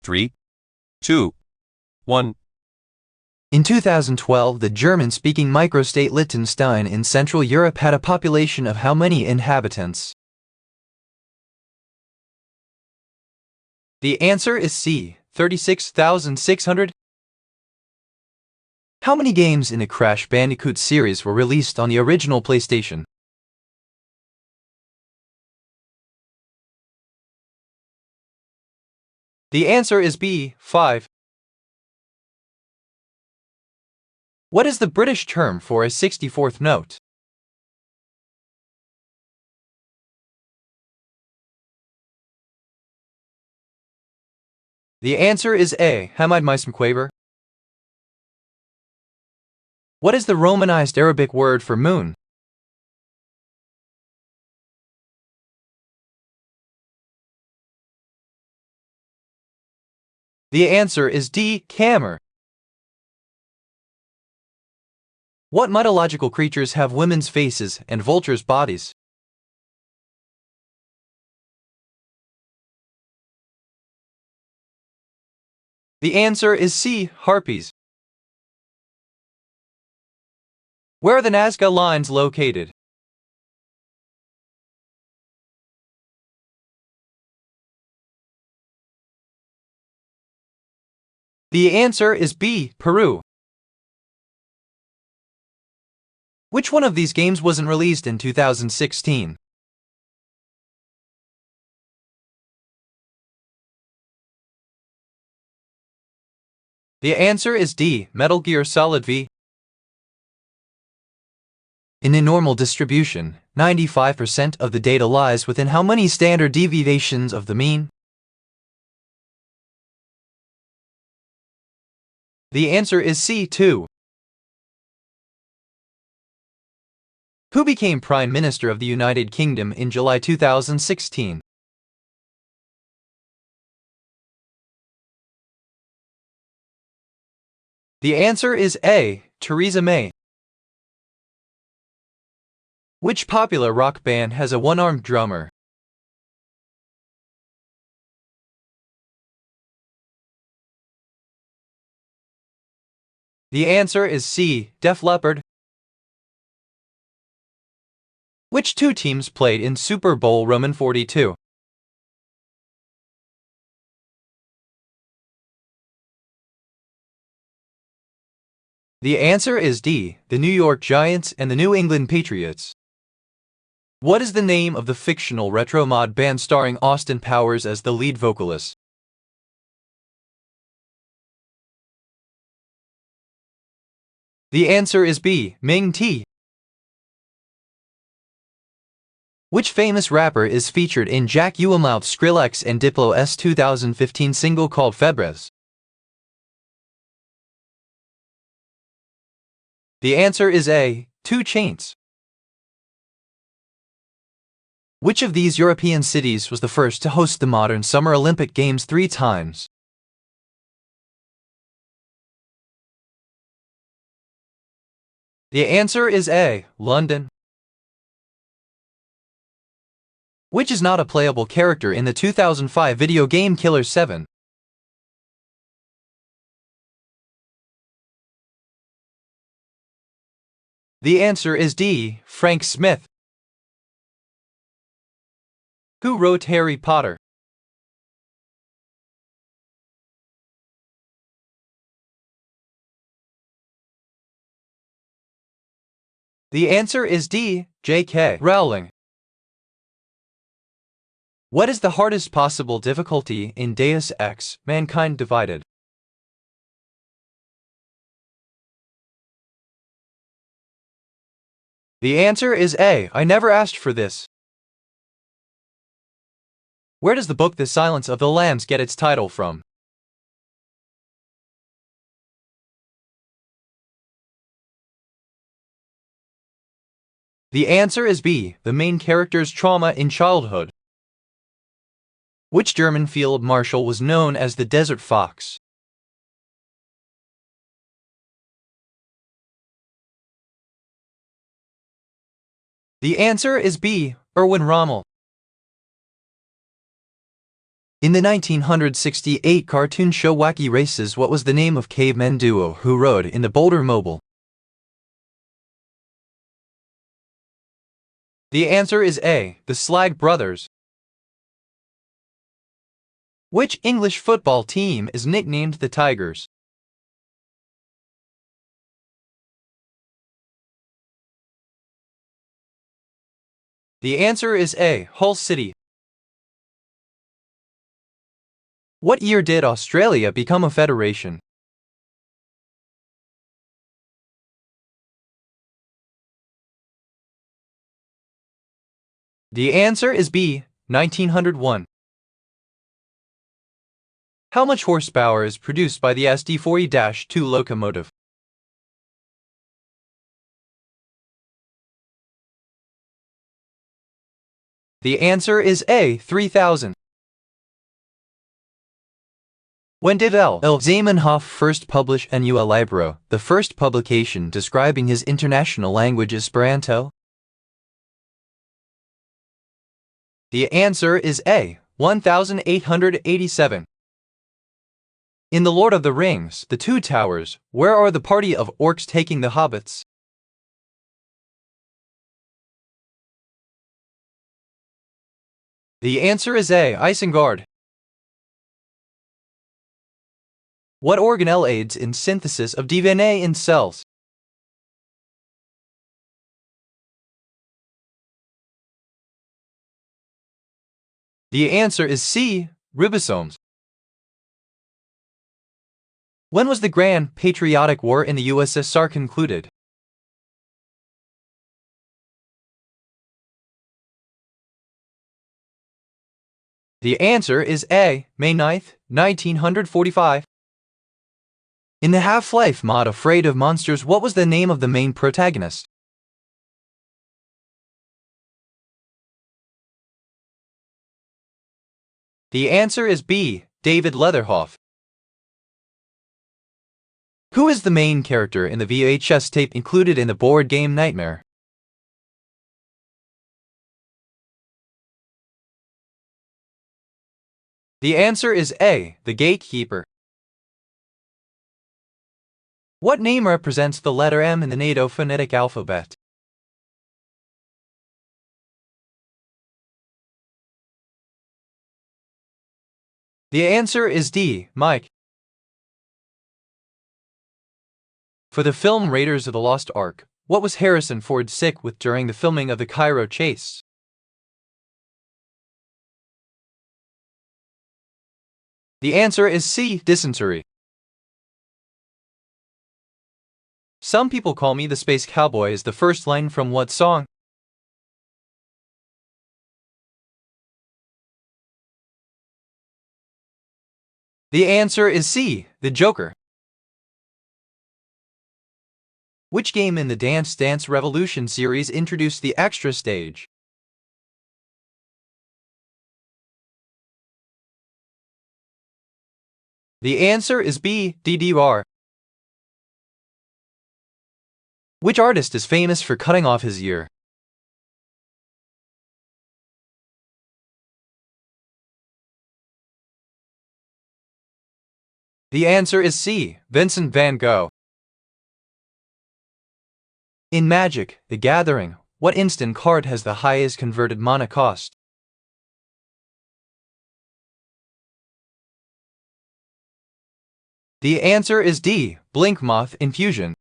3, 2, 1. In 2012, the German-speaking microstate Liechtenstein in Central Europe had a population of how many inhabitants? The answer is C, 36,600. How many games in the Crash Bandicoot series were released on the original PlayStation? The answer is B, 5. What is the British term for a 64th note? The answer is A, Hamid Meismquaver. What is the Romanized Arabic word for moon? The answer is D, Cammer. What mythological creatures have women's faces and vultures' bodies? The answer is C, harpies. Where are the Nazca Lines located? The answer is B, Peru. Which one of these games wasn't released in 2016? The answer is D, Metal Gear Solid V. In a normal distribution, 95% of the data lies within how many standard deviations of the mean? The answer is C, 2. Who became Prime Minister of the United Kingdom in July 2016? The answer is A, Theresa May. Which popular rock band has a one-armed drummer? The answer is C, Def Leppard. Which two teams played in Super Bowl Roman 42? The answer is D, the New York Giants and the New England Patriots. What is the name of the fictional retro mod band starring Austin Powers as the lead vocalist? The answer is B, Ming T. Which famous rapper is featured in Jack Uwamouth's Skrillex and Diplo's 2015 single called Febres? The answer is A, 2 Chainz. Which of these European cities was the first to host the modern Summer Olympic Games 3 times? The answer is A, London. Which is not a playable character in the 2005 video game Killer 7? The answer is D, Frank Smith. Who wrote Harry Potter? The answer is D, J.K. Rowling. What is the hardest possible difficulty in Deus Ex, Mankind Divided? The answer is A, I never asked for this. Where does the book The Silence of the Lambs get its title from? The answer is B, the main character's trauma in childhood. Which German field marshal was known as the Desert Fox? The answer is B, Erwin Rommel. In the 1968 cartoon show Wacky Races, what was the name of cavemen duo who rode in the Boulder Mobile? The answer is A, the Slag Brothers. Which English football team is nicknamed the Tigers? The answer is A, Hull City. What year did Australia become a federation? The answer is B, 1901. How much horsepower is produced by the SD40-2 locomotive? The answer is A, 3000. When did L. Zamenhof first publish Ennua Libro, the first publication describing his international language Esperanto? The answer is A, 1887. In The Lord of the Rings, The Two Towers, where are the party of orcs taking the hobbits? The answer is A, Isengard. What organelle aids in synthesis of DNA in cells? The answer is C, ribosomes. When was the Grand Patriotic War in the USSR concluded? The answer is A, May 9, 1945. In the Half-Life mod Afraid of Monsters, what was the name of the main protagonist? The answer is B, David Leatherhoff. Who is the main character in the VHS tape included in the board game Nightmare? The answer is A, the Gatekeeper. What name represents the letter M in the NATO phonetic alphabet? The answer is D, Mike. For the film Raiders of the Lost Ark, what was Harrison Ford sick with during the filming of the Cairo chase? The answer is C, dysentery. Some people call me the Space Cowboy is the first line from what song? The answer is C, the Joker. Which game in the Dance Dance Revolution series introduced the extra stage? The answer is B, DDR. Which artist is famous for cutting off his ear? The answer is C, Vincent van Gogh. In Magic: The Gathering, what instant card has the highest converted mana cost? The answer is D, Blinkmoth Infusion.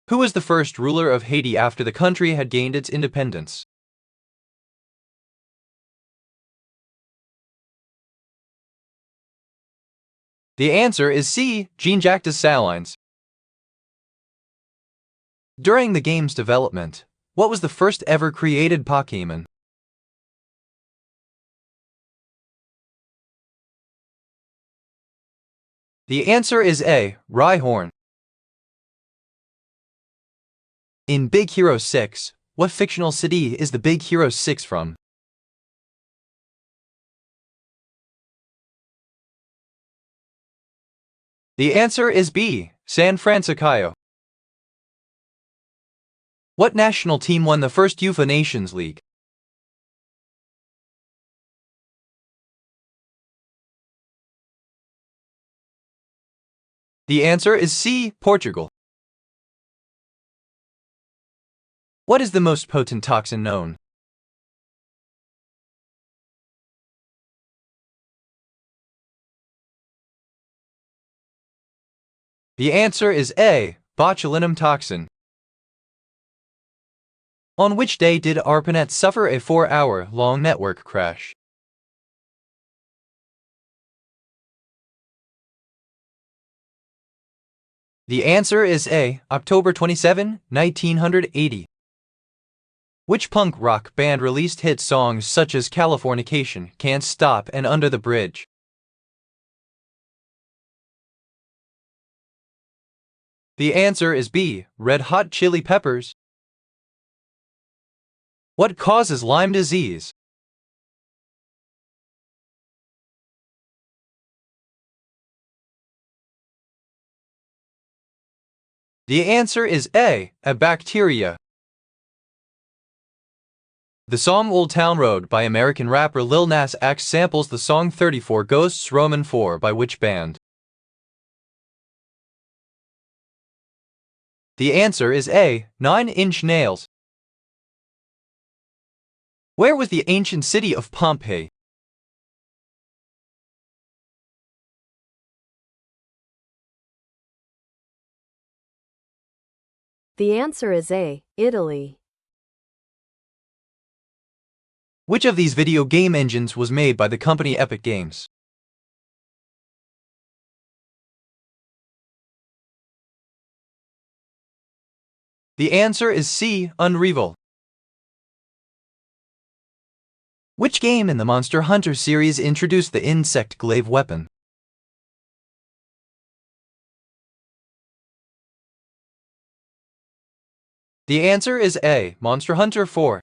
Who was the first ruler of Haiti after the country had gained its independence? The answer is C, Jean-Jacques Dessalines. During the game's development, what was the first ever created Pokémon? The answer is A, Rhyhorn. In Big Hero 6, what fictional city is the Big Hero 6 from? The answer is B, San Francisco. What national team won the first UEFA Nations League? The answer is C. Portugal. What is the most potent toxin known? The answer is A. Botulinum toxin. On which day did ARPANET suffer a 4-hour-long network crash? The answer is A. October 27, 1980. Which punk rock band released hit songs such as Californication, Can't Stop, and Under the Bridge? The answer is B. Red Hot Chili Peppers. What causes Lyme disease? The answer is A. A bacteria. The song Old Town Road by American rapper Lil Nas X samples the song 34 Ghosts Roman 4 by which band? The answer is A. 9 Inch Nails. Where was the ancient city of Pompeii? The answer is A. Italy. Which of these video game engines was made by the company Epic Games? The answer is C. Unreal. Which game in the Monster Hunter series introduced the insect glaive weapon? The answer is A. Monster Hunter 4.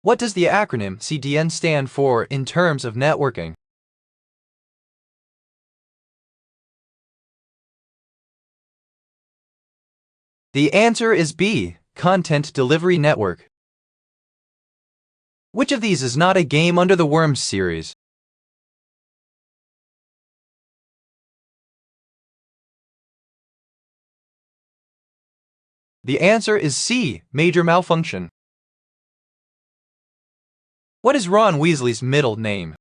What does the acronym CDN stand for in terms of networking? The answer is B. Content Delivery Network. Which of these is not a game under the Worms series? The answer is C. Major Malfunction. What is Ron Weasley's middle name?